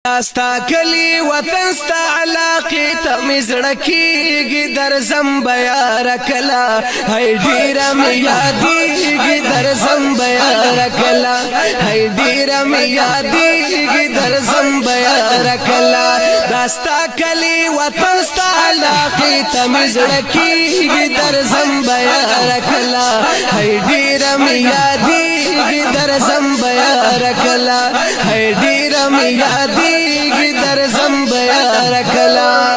داستا کلی وطن ستا علاقی تا مزرکیگی در زنبیا رکلا ہے دیرم یادیگی در زنبیا رکلا ہے دیرم یادیگی در زنبیا رکلا داستا کلی وطن ستا علاقی تا مزرکیگی در زنبیا رکلا ہے دیرم یادیگی در زنبیا رکلا ہے دیرم یادیگی در زنبیا رکلا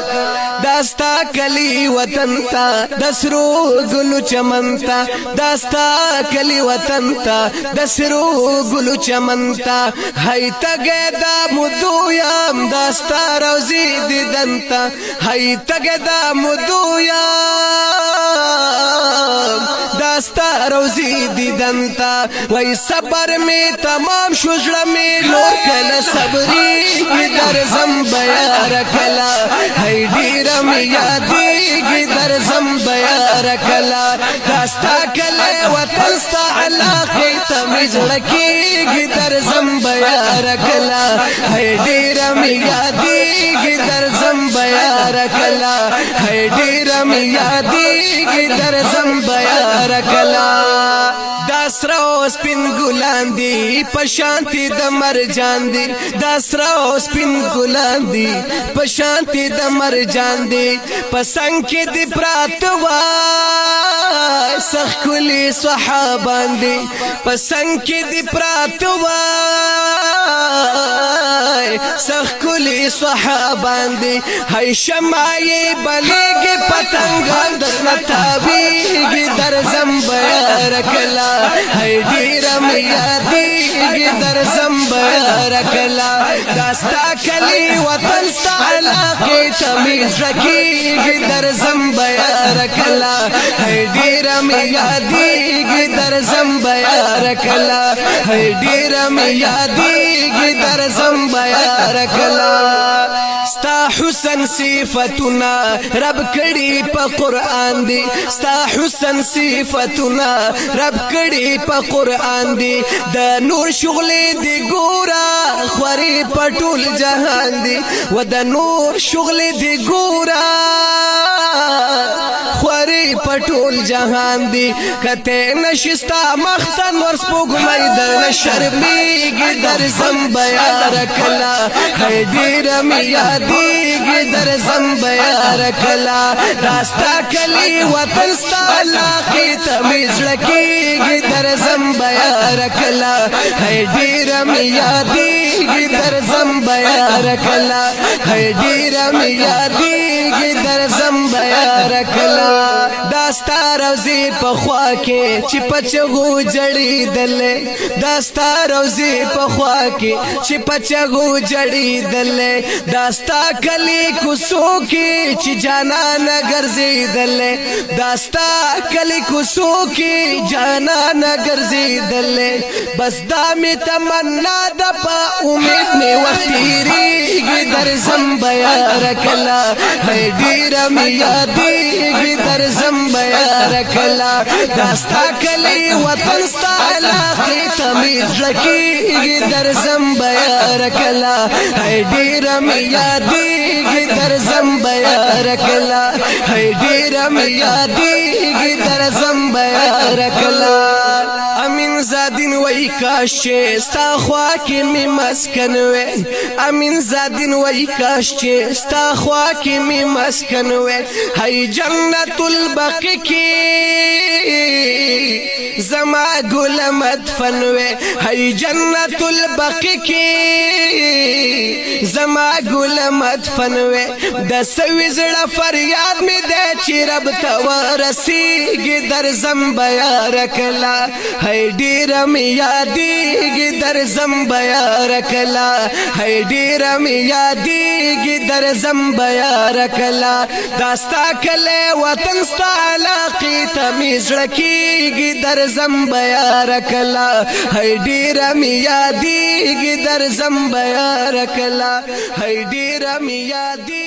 داستا کلی وطن تا دسرو گلو چمن تا داستا کلی وطن تا دسرو گلو چمن تا ہے تگدا مدویم داستا روزی دیدن تا ہے تگدا مدویم داستا روزی دیدن تا وی صبر میں تمام شجر میں نور کل صبری در زنبیا رکلا ہے دیرم یادیگی در زنبیا رکلا داستا کلی وطن ستا علاقی تمیز لکیگی در زنبیا رکلا ہے دیرم یادیگی در زنبیا رکلا ہے دیرم یادیگی در زنبیا رکلا داسرا سپین گلان دی پشانتی د مرجان دی داسرا سپین گلان دی پشانتی د مرجان دی پسنگ کی دی پراتوا سخ کلی صحابان دی پسنگ کی دی پراتوا سخ کلی صحابان دی ہے شمائی بلیگی پتنگان در نتابیگی در زنبیا رکلا ہے دیرم یادیگی در زنبیا رکلا داستا کلی وطن ستا علاقی تمیز رکیگی در زنبیا رکلا ہے دیرم یادیگی در زنبیا رکلا ہے دیرم یادیگی در زنبیا رکلا ستا حسن صفتنا رب کڑی پا قرآن دی ستا حسن صفتنا رب کڑی پا قرآن دی دا نور شغلی دی گورا خوری پا طول جہان دی و دا نور شغلی دی گورا خوری پا طول جہان دی کتے نشستا مختن ورسپوگ میدر نشرمیگی در زنبیا رکلا ہے دیرم یادیگی در زنبیا رکلا داستا کلی وطن ستا علاقی تمیز لکیگی در زنبیا رکلا ہے دیرم یادیگی در زنبیا رکلا ہے دیرم یادیگی در زنبیا رکلا داستا روزی پخوا کے چی پچگو جڑی دلے داستا روزی پخوا کے چی پچگو جڑی دلے داستا کلی کسو کی چی جانا نگرزی دلے داستا کلی کسو کی جانا نگرزی دلے بس دامی تمنا دپا امید میں وقتیری در زنبیا رکلا ہے دیرم یادیگی در زنبیا رکلا داستا کلی وطن ستا علاقی تمیز رکیگی در زنبیا رکلا ہے دیرم یادیگی در زنبیا رکلا ہے دیرم یادیگی در زنبیا رکلا امین زادین وی کاشے ستا خواکی می مسکن وے امین زادین وی کاشے ستا خواکی می مسکن وے ہے جنت البقی کی زما گل مدفن وے ہے جنت البقی کی زما گل مدفن وے دسوی زڑا فریاد میں دے چی رب تورسیگی در زنبیا رکلا ہے دیرم یادیگی در زنبیا رکلا ہے دیرم یادیگی در زنبیا رکلا داستا کلے وطن ستا علاقی تمیز رکیگی در زنبیا رکلا ہے دیرم یادیگی در زنبیا رکلا ہے دیرم یادیگی